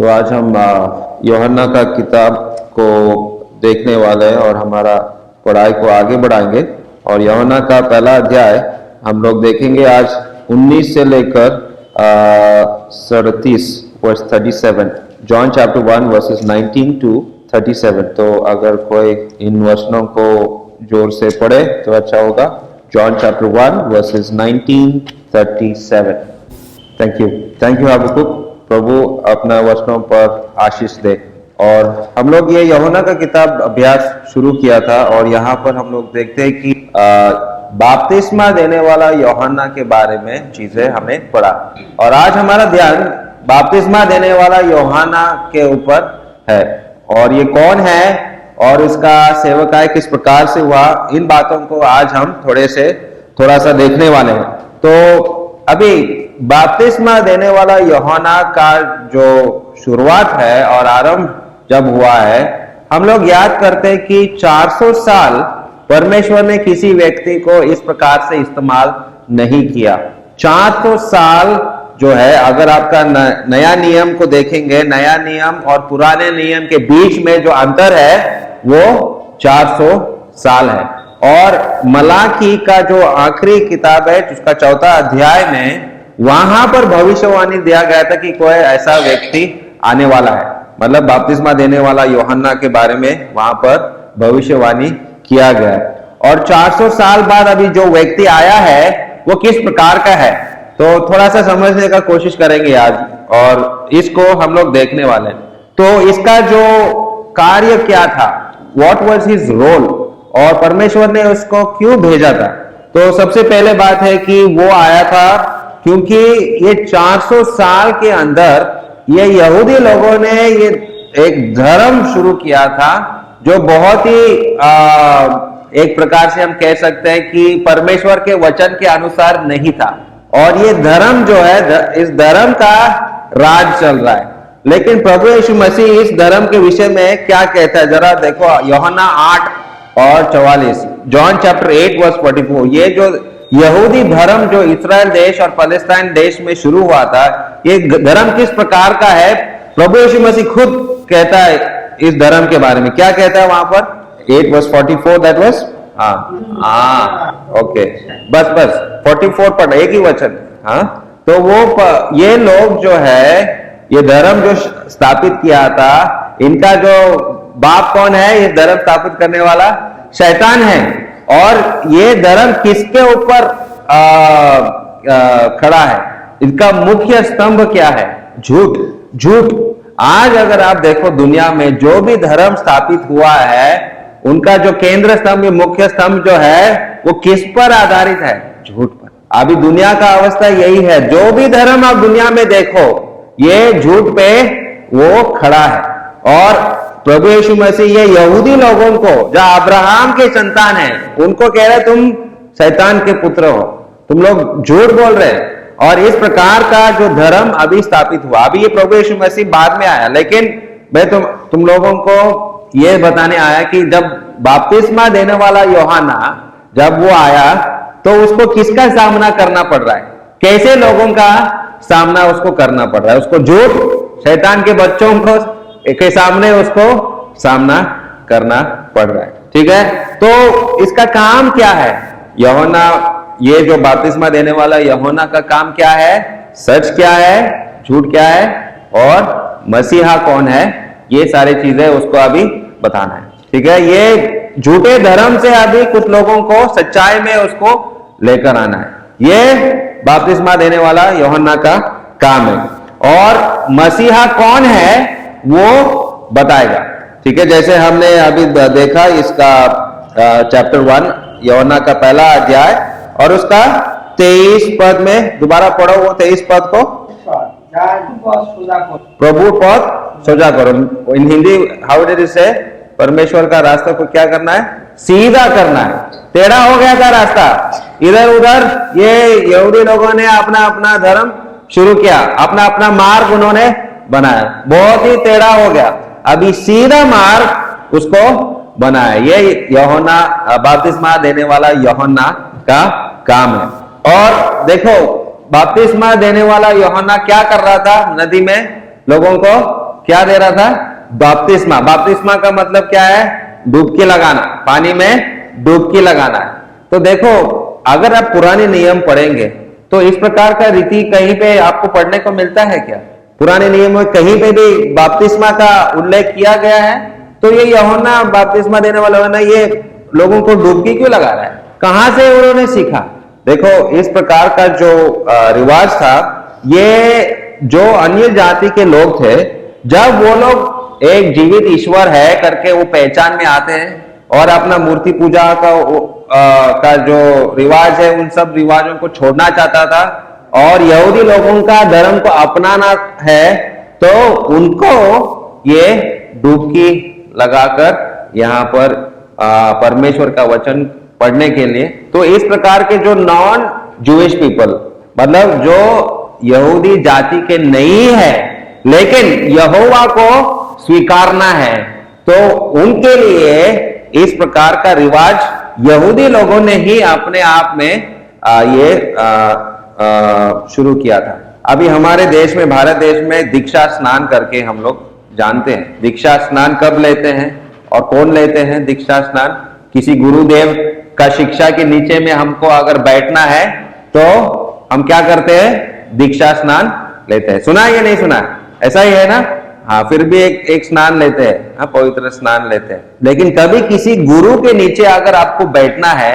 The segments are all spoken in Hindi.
तो आज हम यूहन्ना का किताब को देखने वाले हैं और हमारा पढ़ाई को आगे बढ़ाएंगे। और यूहन्ना का पहला अध्याय हम लोग देखेंगे आज 19 से लेकर 37 verse 37। John chapter 1 verses 19 to 37। तो अगर कोई इन वचनों को जोर से पढ़े तो अच्छा होगा। John chapter 1 verses 19-37। Thank you Habakkuk. प्रभु अपना वचनों पर आशीष दे। और हम लोग ये यूहन्ना का किताब अभ्यास शुरू किया था और यहाँ पर हम लोग देखते हैं कि बपतिस्मा देने वाला यूहन्ना के बारे में चीजें हमें पढ़ा। और आज हमारा ध्यान बपतिस्मा देने वाला यूहन्ना के ऊपर है। और ये कौन है और इसका सेवकाई किस प्रकार से हुआ, इन बातों को आज हम थोड़ा सा देखने वाले हैं। तो अभी बपतिस्मा देने वाला यूहन्ना का जो शुरुआत है और आरंभ जब हुआ है, हम लोग याद करते हैं कि 400 साल परमेश्वर ने किसी व्यक्ति को इस प्रकार से इस्तेमाल नहीं किया। 400 साल जो है, अगर आपका नया नियम को देखेंगे, नया नियम और पुराने नियम के बीच में जो अंतर है वो 400 साल है। और मलाकी का जो आखिरी किताब है, जिसका 4था अध्याय में, वहां पर भविष्यवाणी दिया गया था कि कोई ऐसा व्यक्ति आने वाला है। मतलब बपतिस्मा देने वाला यूहन्ना के बारे में वहां पर भविष्यवाणी किया गया है। और 400 साल बाद अभी जो व्यक्ति आया है वो किस प्रकार का है, तो थोड़ा सा समझने का कोशिश करेंगे आज और इसको हम लोग देखने वाले हैं। तो इसका जो कार्य क्या था, व्हाट वाज हिज रोल, और परमेश्वर ने उसको क्यों भेजा था। तो सबसे पहले बात है कि वो आया था क्योंकि ये 400 साल के अंदर ये यहूदी लोगों ने ये एक धर्म शुरू किया था जो बहुत ही एक प्रकार से हम कह सकते हैं कि परमेश्वर के वचन के अनुसार नहीं था। और ये धर्म जो है, इस धर्म का राज चल रहा है। लेकिन प्रभु यीशु मसीह इस धर्म के विषय में क्या कहता है, जरा देखो यूहन्ना 8 और 44। John chapter 8 verse 44। ये जो यहूदी धर्म जो इस्राएल देश और फलस्तीन देश में शुरू हुआ था, ये धर्म किस प्रकार का है, प्रभु यीशु मसीह खुद कहता है इस धर्म के बारे में। क्या कहता है वहां पर 8 वर्स 44? दैट वाज ओके, बस 44 पर एक ही वचन। तो वो ये लोग जो है, ये धर्म जो स्थापित किया था, इनका जो बाप कौन है, ये धर्म स्थापित करने वाला शैतान है। और ये धर्म किसके ऊपर खड़ा है, इनका मुख्य स्तंभ क्या है? झूठ। आज अगर आप देखो दुनिया में जो भी धर्म स्थापित हुआ है, उनका जो केंद्र स्तंभ, मुख्य स्तंभ जो है, वो किस पर आधारित है? झूठ पर। अभी दुनिया का अवस्था यही है, जो भी धर्म आप दुनिया में देखो, ये झूठ पे वो खड़ा है। और प्रभु यीशु मसीह ये यहूदी लोगों को, जो अब्राहम के संतान है, उनको कह रहे तुम शैतान के पुत्र हो, तुम लोग झूठ बोल रहे हैं। और इस प्रकार का जो धर्म अभी स्थापित हुआ, अभी ये प्रभु यीशु मसीह बाद में आया, लेकिन मैं तुम लोगों को ये बताने आया कि जब बपतिस्मा देने वाला यूहन्ना जब वो आया, तो उसको किसका सामना करना पड़ रहा है, कैसे लोगों का सामना उसको करना पड़ रहा है? उसको झूठ, शैतान के बच्चों को के सामने उसको सामना करना पड़ रहा है। ठीक है, तो इसका काम क्या है? यूहन्ना, ये जो बपतिस्मा देने वाला यूहन्ना का काम क्या है, सच क्या है, झूठ क्या है, और मसीहा कौन है, ये सारी चीजें उसको अभी बताना है। ठीक है, ये झूठे धर्म से अभी कुछ लोगों को सच्चाई में उसको लेकर आना है। ये बपतिस्मा देने वाला यूहन्ना का काम है। और मसीहा कौन है वो बताएगा। ठीक है, जैसे हमने अभी देखा इसका चैप्टर 1 यूहन्ना का पहला अध्याय और उसका 23 पद में, दोबारा पढ़ो वो 23 पद को। प्रभु पद सोजा करो। इन हिंदी हाउ डिड इट से? परमेश्वर का रास्ता को क्या करना है? सीधा करना है। टेढ़ा हो गया था रास्ता, इधर उधर ये यहूदी लोगों ने अपना अपना धर्म शुरू किया, अपना अपना मार्ग उन्होंने बनाया, बहुत ही टेढ़ा हो गया। अभी सीधा मार्ग उसको बनाया। ये यूहन्ना, बपतिस्मा देने वाला यूहन्ना का काम है। और देखो बपतिस्मा देने वाला यूहन्ना क्या कर रहा था? नदी में लोगों को क्या दे रहा था? बपतिस्मा। बपतिस्मा का मतलब क्या है? डुबकी लगाना, पानी में डुबकी लगाना है। तो देखो, अगर आप पुराने नियम पढ़ेंगे तो इस प्रकार का रीति कहीं पे आपको पढ़ने को मिलता है क्या? पुराने नियम में कहीं पे भी बपतिस्मा का उल्लेख किया गया है? तो ये यूहन्ना बपतिस्मा देने वाला यूहन्ना ये लोगों को डुबकी क्यों लगा रहा है? कहां से उन्होंने सीखा? देखो, इस प्रकार का जो रिवाज था, ये जो अन्य जाति के लोग थे, जब वो लोग एक जीवित ईश्वर है करके वो पहचान में आते हैं और अपना मूर्ति पूजा का जो रिवाज है, उन सब रिवाजों को छोड़ना चाहता था और यहूदी लोगों का धर्म को अपनाना है, तो उनको ये डुबकी लगाकर यहाँ पर परमेश्वर का वचन पढ़ने के लिए, तो इस प्रकार के जो नॉन जूइश पीपल, मतलब जो यहूदी जाति के नहीं है लेकिन यहोवा को स्वीकारना है, तो उनके लिए इस प्रकार का रिवाज यहूदी लोगों ने ही अपने आप में ये शुरू किया था। अभी हमारे देश में, भारत देश में दीक्षा स्नान करके हम लोग जानते हैं। दीक्षा स्नान कब लेते हैं और कौन लेते हैं दीक्षा स्नान? किसी गुरुदेव का शिक्षा के नीचे में हमको अगर बैठना है तो हम क्या करते हैं? दीक्षा स्नान लेते हैं। सुना है या नहीं सुना? ऐसा ही है ना? हाँ, फिर भी एक स्नान लेते हैं, हाँ, पवित्र स्नान लेते हैं। लेकिन कभी किसी गुरु के नीचे अगर आपको बैठना है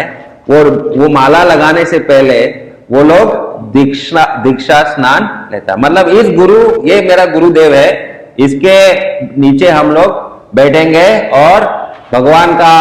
और वो माला लगाने से पहले वो लोग दीक्षा स्नान लेता है। मतलब इस गुरु, ये मेरा गुरुदेव है, इसके नीचे हम लोग बैठेंगे और भगवान का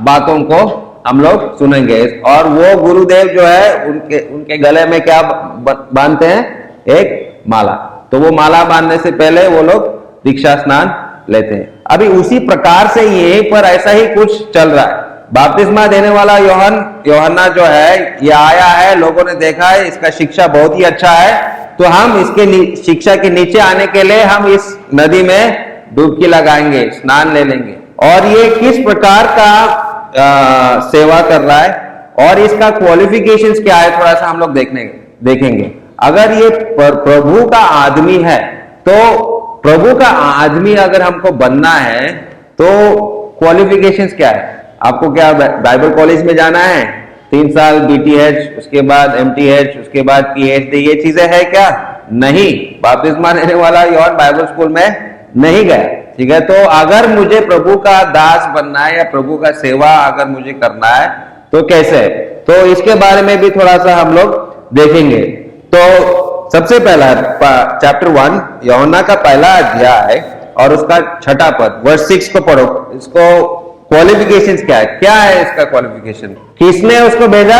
बातों को हम लोग सुनेंगे। और वो गुरुदेव जो है उनके गले में क्या बांधते हैं? एक माला। तो वो माला बांधने से पहले वो लोग दीक्षा स्नान लेते हैं। अभी उसी प्रकार से यहीं पर ऐसा ही कुछ चल रहा है। बपतिस्मा देने वाला यूहन्ना जो है, ये आया है, लोगों ने देखा है इसका शिक्षा बहुत ही अच्छा है, तो हम इसके शिक्षा के नीचे आने के लिए हम इस नदी में डुबकी लगाएंगे, स्नान ले लेंगे। और ये किस प्रकार का सेवा कर रहा है और इसका क्वालिफिकेशंस क्या है, थोड़ा सा हम लोग देखेंगे। अगर ये प्रभु का आदमी है, तो प्रभु का आदमी अगर हमको बनना है तो क्वालिफिकेशंस क्या है? आपको क्या बाइबल कॉलेज में जाना है? 3 साल BTH, उसके बाद MTH, उसके बाद PhD, ये चीजें है क्या? नहीं। बपतिस्मा लेने वाला यूहन्ना बाइबल स्कूल में नहीं गया, ठीक है? तो अगर मुझे प्रभु का दास बनना है या प्रभु का सेवा अगर मुझे करना है तो कैसे? तो इसके बारे में भी थोड़ा सा हम लोग देखेंगे। तो सबसे पहला चैप्टर 1 यूहन्ना का पहला अध्याय और उसका 6 पद, वर्स 6 को पढ़ो। इसको क्वालिफिकेशंस क्या है? क्या है इसका क्वालिफिकेशन? किसने उसको भेजा?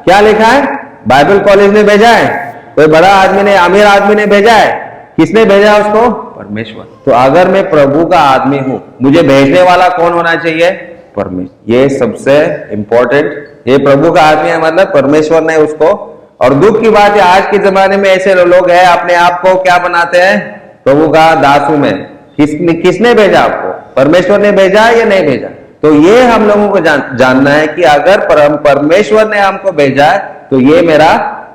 क्या लिखा है? बाइबल कॉलेज ने भेजा है? कोई बड़ा आदमी ने, अमीर आदमी ने भेजा है? किसने भेजा उसको? परमेश्वर। तो अगर मैं प्रभु का आदमी हूं, मुझे भेजने वाला कौन होना चाहिए? परमेश्वर। ये सबसे इंपॉर्टेंट, ये प्रभु का आदमी है मतलब परमेश्वर ने उसको। और दुख की बात है, आज के जमाने में ऐसे लोग हैं, अपने आप को क्या बनाते हैं? प्रभु का दास हूं मैं। किसने भेजा आपको? परमेश्वर ने भेजा या नहीं भेजा? तो ये हम लोगों को जानना है कि अगर परमेश्वर ने हमको भेजा है तो ये मेरा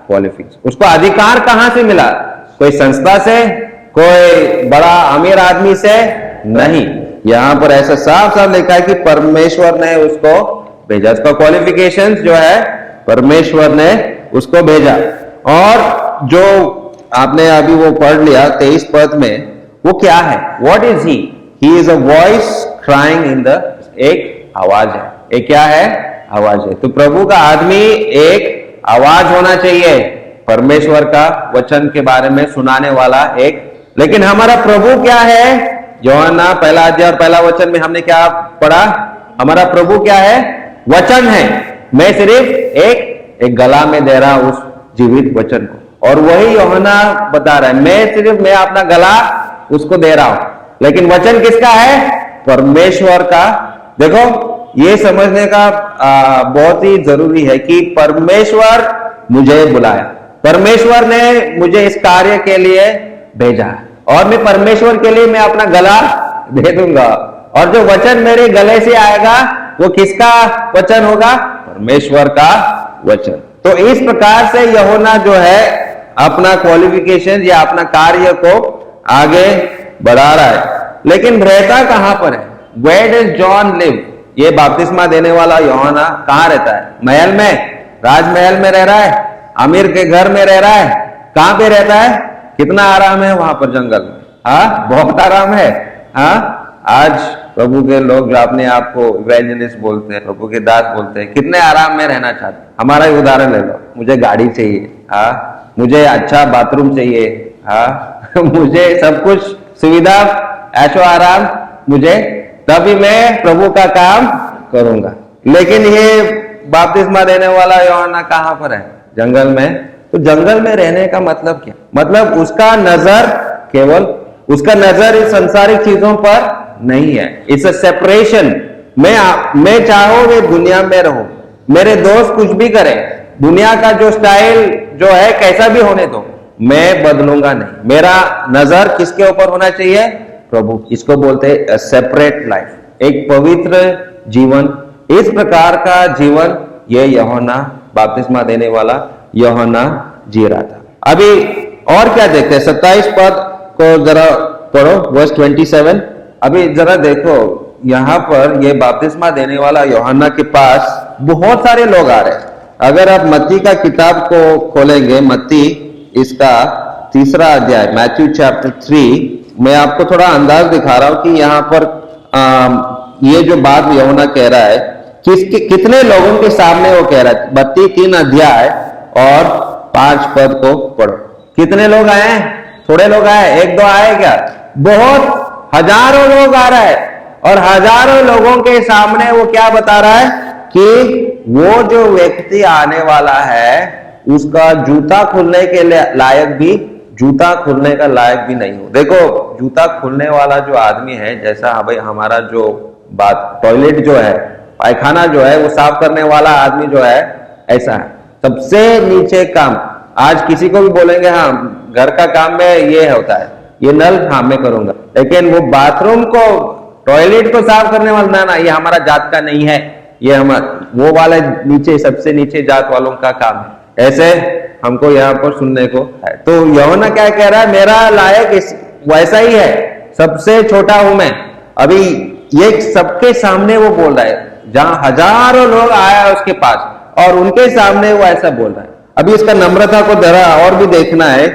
क्वालिफिकेशन। उसको अधिकार कहां से मिला? कोई संस्था से, कोई बड़ा अमीर आदमी से नहीं। यहां पर ऐसा साफ साफ लिखा है कि परमेश्वर ने उसको भेजा। उसका क्वालिफिकेशंस जो है परमेश्वर ने उसको भेजा। और जो आपने अभी वो पढ़ लिया 23 पद में, वो क्या है? What is he? He is a voice crying in the, एक आवाज है। एक क्या है? आवाज है। तो प्रभु का आदमी एक आवाज होना चाहिए, परमेश्वर का वचन के बारे में सुनाने वाला एक। लेकिन हमारा प्रभु क्या है? यूहन्ना पहला अध्याय और पहला वचन में हमने क्या पढ़ा? हमारा प्रभु क्या है? वचन है। मैं सिर्फ एक गला में दे रहा उस जीवित वचन को। और वही यूहन्ना बता रहा है, मैं अपना गला उसको दे रहा हूं, लेकिन वचन किसका है? परमेश्वर का। देखो, ये समझने का बहुत ही जरूरी है कि परमेश्वर मुझे बुलाया, परमेश्वर ने मुझे इस कार्य के लिए भेजा और मैं परमेश्वर के लिए मैं अपना गला दे दूंगा। और जो वचन मेरे गले से आएगा वो किसका वचन होगा? परमेश्वर का वचन। तो इस प्रकार से यूहन्ना जो है अपना क्वालिफिकेशन या अपना कार्य को आगे बढ़ा रहा है, लेकिन रहता कहां पर है? Where does John live? ये बपतिस्मा देने वाला यूहन्ना कहां रहता है? महल में, राजमहल में रह रहा है, अमीर के घर में रह रहा है, कहां पे रहता है? कितना आराम है वहां पर जंगल में? हाँ, बहुत आराम है। हाँ, आज प्रभु के लोग जो अपने आप को इवेंजलिस्ट बोलते हैं, प्रभु के दास बोलते हैं, कितने आराम में रहना चाहते हैं। हमारा ही उदाहरण ले लो, मुझे गाड़ी चाहिए, हाँ, मुझे अच्छा बाथरूम चाहिए, हाँ मुझे सब कुछ सुविधा, ऐशो आराम मुझे, तभी मैं प्रभु का काम करूंगा। लेकिन ये बपतिस्मा देने वाला यूहन्ना कहां पर है? जंगल में। तो जंगल में रहने का मतलब क्या? मतलब उसका नजर केवल, उसका नजर इस संसारिक चीजों पर नहीं है। It's a separation. मैं चाहूं वे दुनिया में रहूं, मेरे दोस्त कुछ भी करें, दुनिया का जो स्टाइल जो है कैसा भी होने दो, मैं बदलूंगा नहीं। मेरा नजर किसके ऊपर होना चाहिए? प्रभु। इसको बोलते हैं सेपरेट लाइफ, एक पवित्र जीवन। इस प्रकार का जीवन ये यूहन्ना, बपतिस्मा देने वाला यूहन्ना जी रहा था। अभी और क्या देखते हैं? 27 पद को जरा पढ़ो, वर्स 27। अभी जरा देखो, यहां पर ये बपतिस्मा देने वाला यूहन्ना के पास बहुत सारे लोग आ रहे हैं। अगर आप मत्ती का किताब को खोलेंगे, मत्ती इसका 3रा अध्याय, मैथ्यू चैप्टर 3, मैं आपको थोड़ा अंदाज दिखा रहा हूं कि यहाँ पर ये जो बात यूहन्ना कह रहा है, कितने लोगों के सामने वो कह रहा है। मत्ती 3 अध्याय और 5 पद को पढ़ो। कितने लोग आए हैं? थोड़े लोग आए, 1-2 आए क्या? बहुत, हजारों लोग आ रहा है, और हजारों लोगों के सामने वो क्या बता रहा है कि वो जो व्यक्ति आने वाला है उसका जूता खुलने के लायक भी, जूता खुलने का लायक भी नहीं हो। देखो, जूता खुलने वाला जो आदमी है, जैसा भाई हमारा जो बात, टॉयलेट जो है, पायखाना जो है, वो साफ करने वाला आदमी जो है, ऐसा है। सबसे नीचे काम, आज किसी को भी बोलेंगे हाँ घर का काम में ये होता है, ये नल हाँ मैं करूंगा, लेकिन वो बाथरूम को, टॉयलेट को साफ करने वाला ना, ये हमारा जात का नहीं है, ये वो वाला नीचे, सबसे नीचे जात वालों का काम है। ऐसे हमको यहाँ पर सुनने को है। तो यूहन्ना क्या कह रहा है? मेरा लायक वैसा ही है, सबसे छोटा हूं मैं। अभी ये सबके सामने वो बोल रहा है, जहां हजारों लोग आया उसके पास, और उनके सामने वो ऐसा बोल रहा है। अभी इसका नम्रता को जरा और भी देखना है।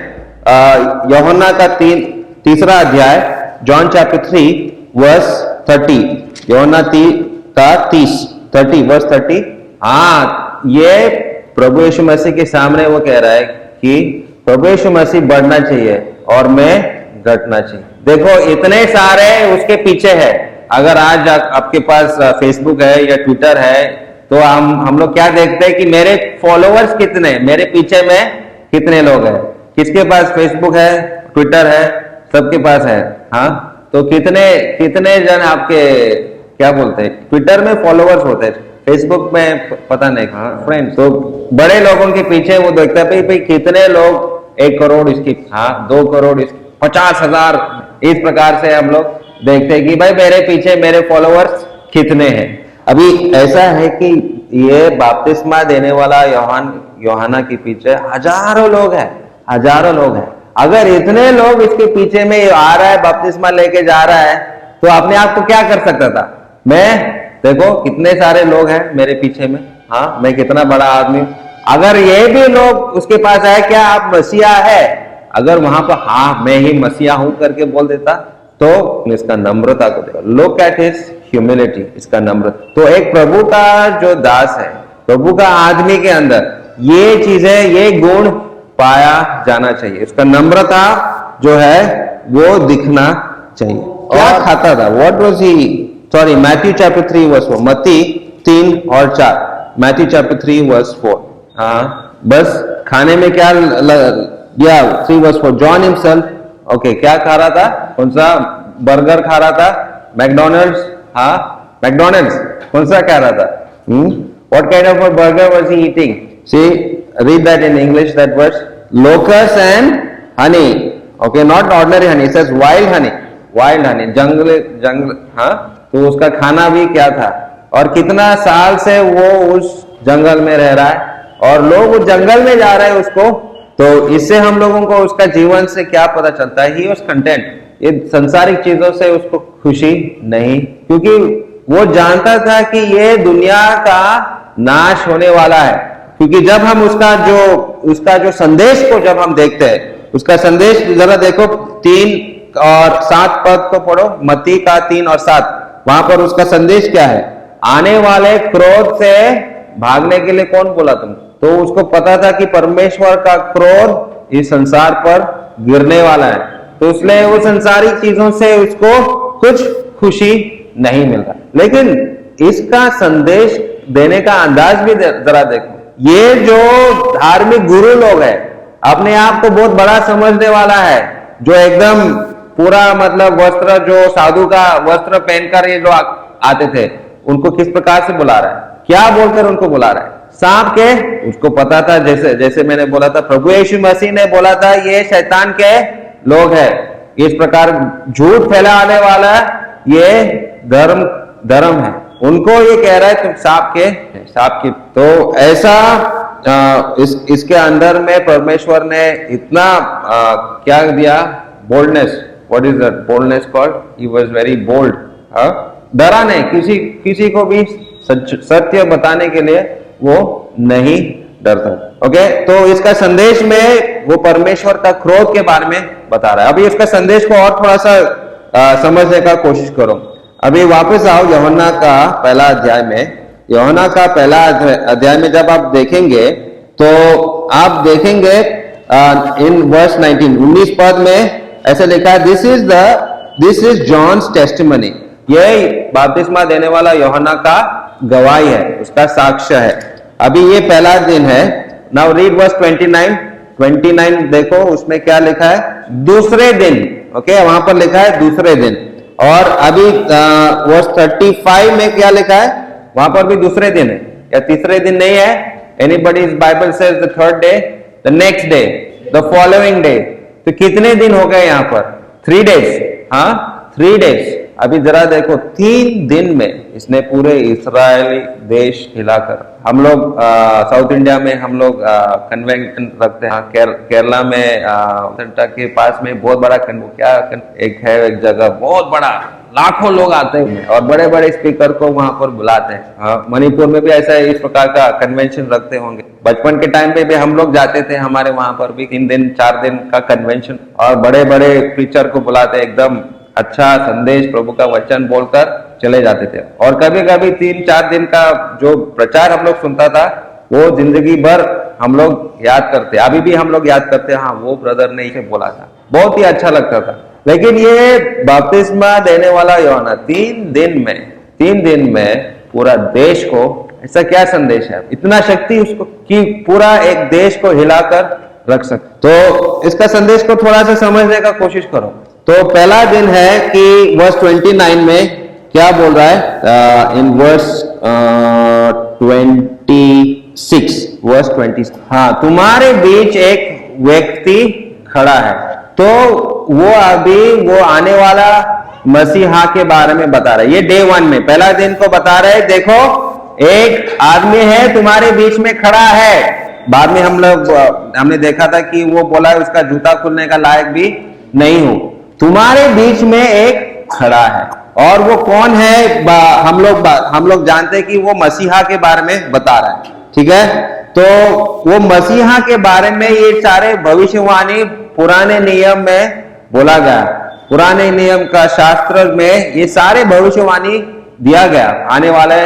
यूहन्ना का 3रा अध्याय, जॉन चैप्टर 3 वर्स 30, यूहन्ना का 30 वर्स 30। हाँ, ये प्रभु यीशु मसीह के सामने वो कह रहा है कि प्रभु यीशु मसीह बढ़ना चाहिए और मैं घटना चाहिए। देखो, इतने सारे उसके पीछे है। अगर आज आपके पास फेसबुक है या ट्विटर है, तो हम लोग क्या देखते हैं कि मेरे फॉलोअर्स कितने, मेरे पीछे में कितने लोग हैं। किसके पास फेसबुक है, ट्विटर है, सबके पास है। हाँ, तो कितने जन आपके क्या बोलते हैं, ट्विटर में फॉलोअर्स होते हैं, फेसबुक में पता नहीं कहाँ फ्रेंड्स। तो बड़े लोगों के पीछे वो देखता है भाई कितने लोग, 1 करोड़ इसकी, हाँ 2 करोड़ इसकी, 50,000, इस प्रकार से हम लोग देखते हैं कि भाई मेरे पीछे मेरे फॉलोअर्स कितने हैं। अभी ऐसा है कि ये बपतिस्मा देने वाला यूहन्ना के पीछे हजारों लोग हैं, हजारों लोग हैं। अगर इतने लोग इसके पीछे में आ रहा है, बपतिस्मा लेके जा रहा है, तो अपने आप को क्या कर सकता था? मैं देखो कितने सारे लोग हैं मेरे पीछे में, हाँ मैं कितना बड़ा आदमी हूं। अगर ये भी लोग उसके पास आए, क्या आप मसीहा है? अगर वहां पर हाँ मैं ही मसीहा हूं करके बोल देता, तो इसका नम्रता को देखो। लोग कहते हैं ह्यूमिलिटी, इसका नम्रता। तो एक प्रभु का जो दास है, प्रभु का आदमी के अंदर ये चीजें, ये गुण पाया जाना चाहिए। उसका नम्रता जो है वो दिखना चाहिए। क्या खाता था? What was he? Sorry, Matthew chapter 3 verse 4, मत्ती 3 और 4, मैथ्यू चैप्टर 3 वर्स 4। हाँ, बस खाने में क्या 3 वर्स 4, जॉन हिमसेल्फ, ओके, क्या खा रहा था? कौन सा बर्गर खा रहा था? मैकडोनल्ड्स, हाँ मैकडोनल्ड्स, कौन सा खा रहा था? What kind of a burger was he eating? See, read that in English, that verse. Locusts and honey. Okay, not ordinary honey. It says wild honey. Wild honey. जंगल, हाँ, तो उसका खाना भी क्या था? और कितना साल से वो उस जंगल में रह रहा है, और लोग उस जंगल में जा रहे हैं उसको। तो इससे हम लोगों को उसका जीवन से क्या पता चलता है? He was content. ये संसारिक चीजों से उसको खुशी नहीं, क्योंकि वो जानता था कि ये दुनिया का नाश होने वाला है। क्योंकि जब हम उसका जो संदेश को जब हम देखते हैं, उसका संदेश जरा देखो 3 और 7 पद को पढ़ो, मत्ती का 3 और 7, वहां पर उसका संदेश क्या है? आने वाले क्रोध से भागने के लिए कौन बोला तुम? तो उसको पता था कि परमेश्वर का क्रोध इस संसार पर गिरने वाला है, तो इसलिए वो संसारी चीजों से उसको कुछ खुशी नहीं मिल रहा। लेकिन इसका संदेश देने का अंदाज भी जरा देखो। ये जो धार्मिक गुरु लोग हैं, अपने आप को बहुत बड़ा समझने वाला है, जो एकदम पूरा मतलब वस्त्र, जो साधु का वस्त्र पहनकर ये जो आते थे, उनको किस प्रकार से बुला रहा है, क्या बोलकर उनको बुला रहा है? सांप के। उसको पता था, जैसे मैंने बोला था, प्रभु यीशु मसीह ने बोला था ये शैतान के लोग हैं, इस प्रकार झूठ फैलाने वाला ये धर्म है, उनको ये कह रहा है तुम सांप की। तो ऐसा इसके अंदर में परमेश्वर ने इतना क्या दिया? Boldness. What is that boldness called? He was very bold. डरा नहीं, किसी को भी सत्य बताने के लिए वो नहीं डरता। ओके, तो इसका संदेश में वो परमेश्वर का क्रोध के बारे में बता रहा है। अभी इसका संदेश को और थोड़ा सा समझने का कोशिश करो। अभी वापस आओ यूहन्ना का पहला अध्याय में। यूहन्ना का पहला अध्याय में जब आप देखेंगे तो आप देखेंगे इन वर्स 19 पद में ऐसे लिखा है, दिस इज जॉन्स टेस्टिमनी। ये बपतिस्मा देने वाला यूहन्ना का गवाही है, उसका साक्ष्य है। अभी ये पहला दिन है। नाउ रीड वर्स 29 देखो, उसमें क्या लिखा है? दूसरे दिन। ओके, वहां पर लिखा है दूसरे दिन। और अभी वर्स 35 में क्या लिखा है? वहां पर भी दूसरे दिन है, या तीसरे दिन नहीं है? Anybody's Bible says the third day, the next day, the following day. तो कितने दिन हो गए यहाँ पर? 3 डेज। हाँ, 3 डेज। अभी जरा देखो, 3 दिन में इसने पूरे इस्राएली देश हिलाकर, हम लोग साउथ इंडिया में हम लोग कन्वेंशन रखते हैं, केरला में के पास में बहुत बड़ा एक जगह बहुत बड़ा, लाखों लोग आते हैं और बड़े बड़े स्पीकर को वहां पर बुलाते हैं। मणिपुर में भी ऐसा इस प्रकार का कन्वेंशन रखते होंगे। बचपन के टाइम पे भी हम लोग जाते थे, हमारे वहां पर भी 3 दिन 4 दिन का कन्वेंशन, और बड़े बड़े प्रीचर को बुलाते, एकदम अच्छा संदेश प्रभु का वचन बोलकर चले जाते थे। और कभी कभी 3-4 दिन का जो प्रचार हम लोग सुनता था, वो जिंदगी भर हम लोग याद करते। अभी भी हम लोग याद करते, हाँ वो ब्रदर ने इसे बोला था, बहुत ही अच्छा लगता था। लेकिन ये बपतिस्मा देने वाला यूहन्ना 3 दिन में पूरा देश को, ऐसा क्या संदेश है, इतना शक्ति उसको कि पूरा एक देश को हिलाकर रख सकते। तो इसका संदेश को थोड़ा सा समझने का कोशिश करो। तो पहला दिन है कि वर्स 29 में क्या बोल रहा है? इन वर्स 26, हाँ, तुम्हारे बीच एक व्यक्ति खड़ा है। तो वो अभी वो आने वाला मसीहा के बारे में बता रहा है। ये डे 1 में पहला दिन को बता रहे, देखो एक आदमी है तुम्हारे बीच में खड़ा है। बाद में हमने देखा था कि वो बोला है उसका जूता खुलने का लायक भी नहीं हो, तुम्हारे बीच में एक खड़ा है। और वो कौन है? हम लोग जानते हैं कि वो मसीहा के बारे में बता रहा है। ठीक है, तो वो मसीहा के बारे में ये सारे भविष्यवाणी पुराने नियम में बोला गया। पुराने नियम का शास्त्र में ये सारे भविष्यवाणी दिया गया आने वाले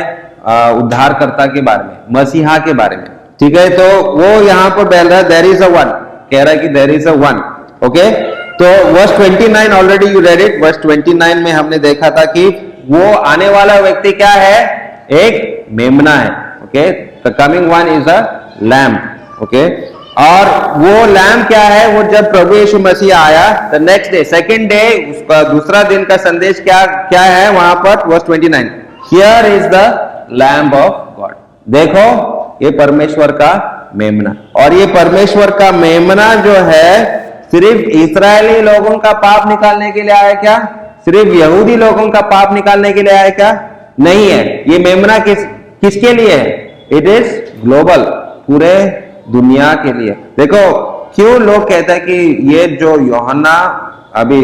उद्धारकर्ता के बारे में, मसीहा के बारे में। ठीक है, तो वो यहाँ पर बोल रहा है देयर इज अ वन, कह रहा है कि there is a one. Okay, तो verse 29 already you read it. Verse 29 में हमने देखा था कि वो आने वाला व्यक्ति क्या है? एक मेमना है। Okay, the coming one is a lamp. Okay, और वो लैम्प क्या है? वो जब प्रभु यीशु मसीह आया, the next day, second day, उसका दूसरा दिन का संदेश क्या है वहां पर? Verse 29, here is the lamp of God. देखो ये परमेश्वर का मेमना। और ये परमेश्वर का मेमना जो है सिर्फ इस्राएली लोगों का पाप निकालने के लिए आया क्या? सिर्फ यहूदी लोगों का पाप निकालने के लिए आया क्या? नहीं है। ये मेमना किसके लिए है? इट इज ग्लोबल, पूरे दुनिया के लिए। देखो क्यों लोग कहते हैं कि ये जो यूहन्ना अभी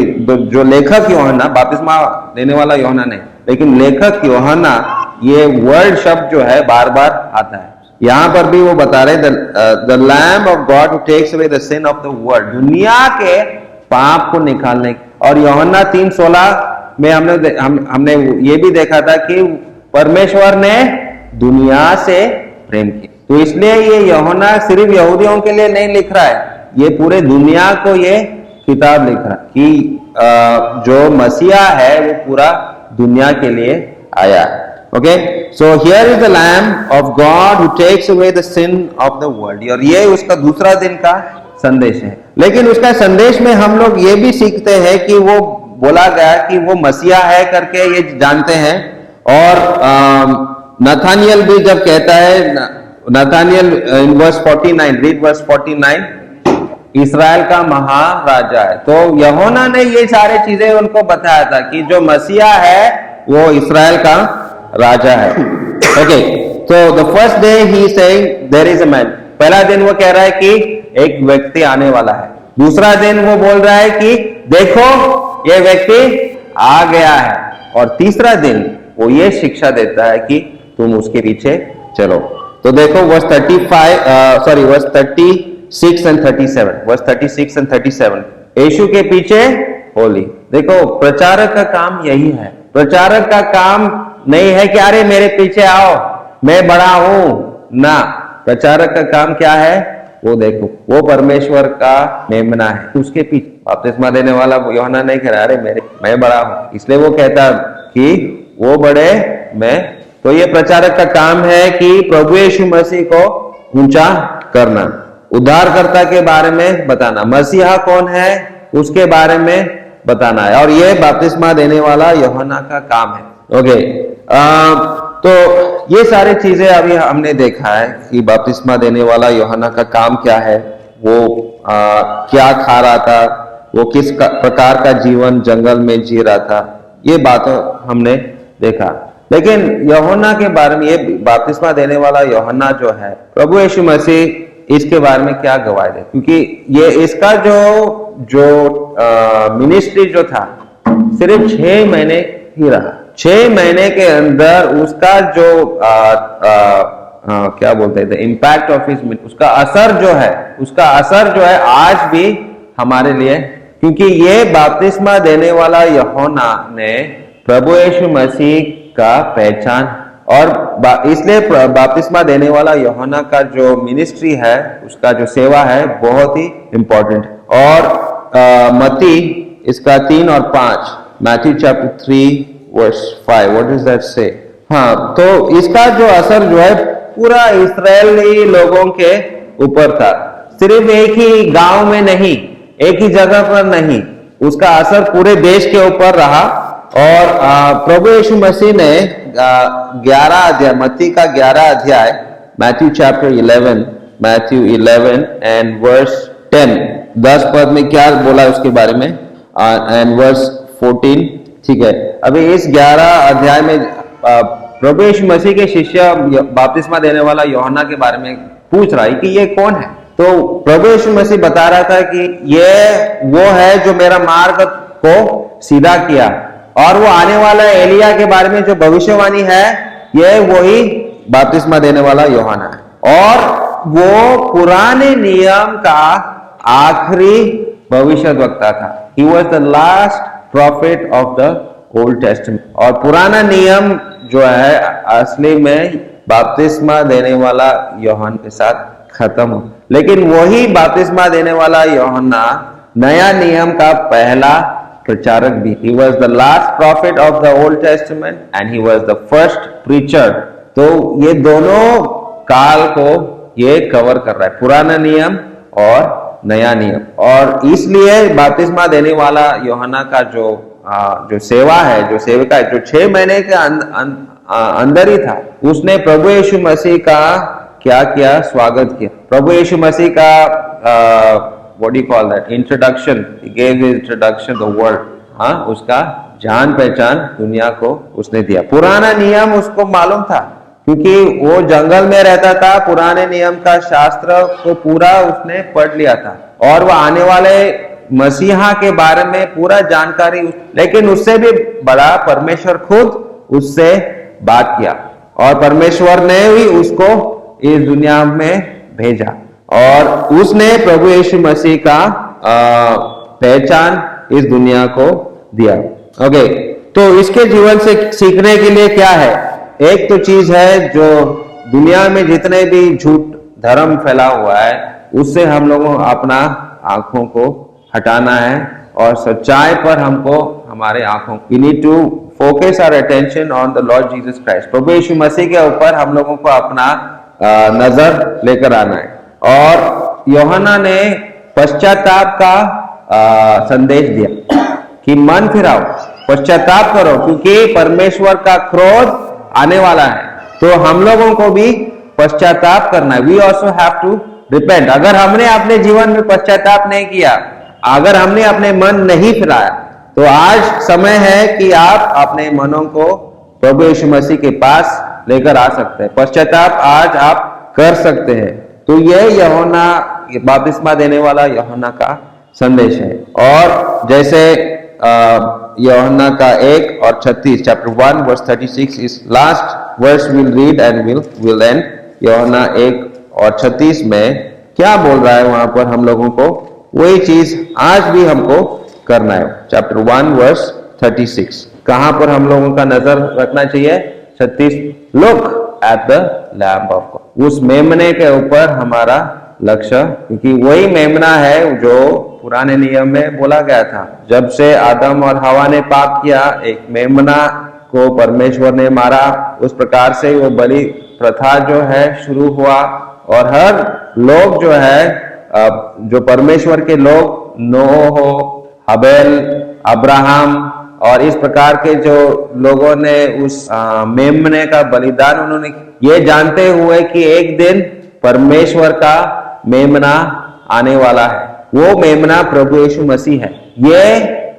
जो लेखक यूहन्ना, बपतिस्मा देने वाला यूहन्ना नहीं, लेकिन लेखक यूहन्ना, ये वर्ड शब्द जो है बार बार आता है। यहां पर भी वो बता रहे the lamb of God who takes away the sin of the world, दुनिया के पाप को निकालने। और यूहन्ना 3:16 में हमने ये भी देखा था कि परमेश्वर ने दुनिया से प्रेम किया। तो इसलिए ये यूहन्ना सिर्फ यहूदियों के लिए नहीं लिख रहा है, ये पूरे दुनिया को ये किताब लिख रहा है कि जो मसीहा है वो पूरा दुनिया के लिए आया है। Okay, so here is the lamb of God who takes away the sin of the world. और ये उसका दूसरा दिन का संदेश है। लेकिन उसका संदेश में हम लोग ये भी सीखते हैं कि वो बोला गया कि वो मसीहा है करके ये जानते हैं। और नथानियल भी जब कहता है, Nathaniel in verse 49, read verse 49, इस्राएल का महाराजा है। तो यूहन्ना ने ये सारे चीजें उनको बताया था कि जो मसीहा है वो इस्राएल का राजा है। ओके, तो the first day he saying there is a man. पहला दिन वो कह रहा है कि एक व्यक्ति आने वाला है। दूसरा दिन वो बोल रहा है कि देखो ये व्यक्ति आ गया है। और तीसरा दिन वो ये शिक्षा देता है कि तुम उसके पीछे चलो। तो देखो वर्स 36 एंड 37, वर्स 36 एंड 37, यीशु के पीछे होली। देखो प्रचारक का काम यही है। प्रचारक का काम नहीं है कि अरे मेरे पीछे आओ मैं बड़ा हूं, ना, प्रचारक का काम क्या है? वो देखो वो परमेश्वर का मेमना है, उसके पीछे। बपतिस्मा देने वाला यूहन्ना नहीं कह रहा अरे मैं बड़ा हूं, इसलिए वो कहता कि वो बड़े मैं। तो ये प्रचारक का काम है कि प्रभु यीशु मसीह को ऊंचा करना, उद्धारकर्ता के बारे में बताना, मसीहा कौन है उसके बारे में बताना है। और ये बपतिस्मा देने वाला यूहन्ना का काम है। ओके, तो ये सारे चीजें अभी हमने देखा है कि बपतिस्मा देने वाला यूहन्ना का काम क्या है, वो क्या खा रहा था, वो किस प्रकार का जीवन जंगल में जी रहा था, ये बातें हमने देखा। लेकिन यूहन्ना के बारे में, ये बपतिस्मा देने वाला यूहन्ना जो है, प्रभु यीशु मसीह इसके बारे में क्या गवाही दे, क्योंकि ये इसका जो मिनिस्ट्री जो था सिर्फ 6 महीने ही रहा। 6 महीने के अंदर उसका जो क्या बोलते हैं इम्पैक्ट ऑफ हिज, उसका असर जो है आज भी हमारे लिए, क्योंकि ये बपतिस्मा देने वाला यूहन्ना ने प्रभु यीशु मसीह का पहचान, और इसलिए बपतिस्मा देने वाला यूहन्ना का जो मिनिस्ट्री है, उसका जो सेवा है बहुत ही इंपॉर्टेंट। और मत्ती इसका 3 और 5, Matthew chapter 3 verse 5, what does that say? हाँ, तो इसका जो असर जो है पूरा इस्राएली लोगों के ऊपर था, सिर्फ एक ही गांव में नहीं, एक ही जगह पर नहीं, उसका असर पूरे देश के ऊपर रहा। और प्रभु यीशु मसीह ने 11 अध्याय, मत्ती का 11 अध्याय, Matthew chapter 11, Matthew 11 and verse 10 पद में क्या बोला उसके बारे में, एंड वर्स 14, ठीक है। अभी इस 11 अध्याय में प्रभु यीशु मसीह के शिष्य बपतिस्मा देने वाला यूहन्ना के बारे में पूछ रहा है कि ये कौन है। तो प्रभु यीशु मसीह बता रहा था कि ये वो है जो मेरा मार्ग को सीधा किया, और वो आने वाला एलिया के बारे में जो भविष्यवाणी है, ये वही बपतिस्मा देने वाला यूहन्ना है। और वो पुराने नियम का आखिरी भविष्यद्वक्ता था। He was the last prophet of the Old Testament। और पुराना नियम जो है असली में बपतिस्मा देने वाला यूहन्ना के साथ खत्म हो, लेकिन वही बपतिस्मा देने वाला यूहन्ना नया नियम का पहला प्रचारक भी। He was the last prophet of the Old Testament and he was the first preacher। तो ये दोनों काल को ये कवर कर रहा है, पुराना नियम और नया नियम। और इसलिए बपतिस्मा देने वाला यूहन्ना का जो सेवा है, जो सेविका है, जो 6 महीने के अंदर ही था, उसने प्रभु यीशु मसीह का क्या किया? स्वागत किया। प्रभु यीशु मसीह का what do you call that? Introduction. He gave his introduction to the world. हाँ, उसका जान पहचान दुनिया को उसने दिया। पुराना नियम उसको मालूम था, क्योंकि वो जंगल में रहता था, पुराने नियम का शास्त्र को पूरा उसने पढ़ लिया था। और वो आने वाले मसीहा के बारे में पूरा जानकारी, लेकिन उससे भी बड़ा परमेश्वर खुद उससे बात किया और परमेश्वर ने भी उसको इस दुनिया में भेजा और उसने प्रभु यीशु मसीह का पहचान इस दुनिया को दिया। ओके, तो इसके जीवन से सीखने के लिए क्या है? एक तो चीज है, जो दुनिया में जितने भी झूठ धर्म फैला हुआ है उससे हम लोगों को अपना आंखों को हटाना है और सच्चाई पर हमको हमारे आंखों, we need to focus our attention on the lord Jesus Christ. प्रभु यीशु मसीह के ऊपर हम लोगों को अपना नजर लेकर आना है। और यूहन्ना ने पश्चाताप का संदेश दिया कि मन फिराओ, पश्चाताप करो, क्योंकि परमेश्वर का क्रोध आने वाला है। तो हम लोगों को भी पश्चाताप करना है। We also have to repent. अगर हमने अपने जीवन में पश्चाताप नहीं किया, अगर हमने अपने मन नहीं फिराया, तो आज समय है कि आप अपने मनों को प्रभु यीशु मसीह के पास लेकर आ सकते हैं। पश्चाताप आज आप कर सकते हैं। तो यह यूहन्ना, बपतिस्मा देने वाला यूहन्ना का संदेश है। और जैसे यूहन्ना का 1 और 36, चैप्टर 1 वर्स 36 इस last verse will read and will end. यूहन्ना 1 और 36 में क्या बोल रहा है वहां पर हम लोगों को, वही चीज आज भी हमको करना है। चैप्टर 1 वर्स 36, कहां पर हम लोगों का नजर रखना चाहिए? 36, look at the lamb of God. उस मेमने के ऊपर हमारा लक्ष्य, क्योंकि वही मेमना है जो पुराने नियम में बोला गया था। जब से आदम और हवा ने पाप किया, एक मेमना को परमेश्वर ने मारा, उस प्रकार से वो बलि प्रथा जो है शुरू हुआ और हर लोग जो है, जो परमेश्वर के लोग, नोह, हबेल, अब्राहम और इस प्रकार के जो लोगों ने उस मेमने का बलिदान उन्होंने, ये जानते हुए कि एक दिन परमेश्वर का मेमना आने वाला है। वो मेमना प्रभु यीशु मसीह है। ये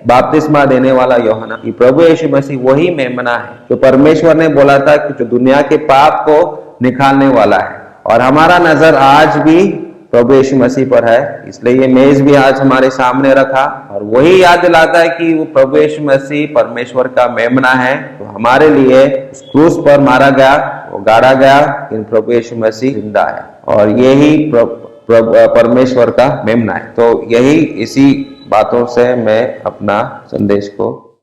बपतिस्मा देने वाला यूहन्ना कि प्रभु यीशु मसीह वही मेमना है जो परमेश्वर ने बोला था कि जो दुनिया के पाप को निकालने वाला है। और हमारा नजर आज भी प्रभु यीशु मसीह पर है, इसलिए ये मेज भी आज हमारे सामने रखा और वही याद दिलाता है कि वो प्रभु यीशु मसीह परमेश्वर का मेमना है। तो हमारे लिए उस क्रूस पर मारा गया, वो गाड़ा गया, लेकिन प्रभु यीशु मसीह जिंदा है और यही परमेश्वर का मेमना है। तो यही इसी बातों से मैं अपना संदेश को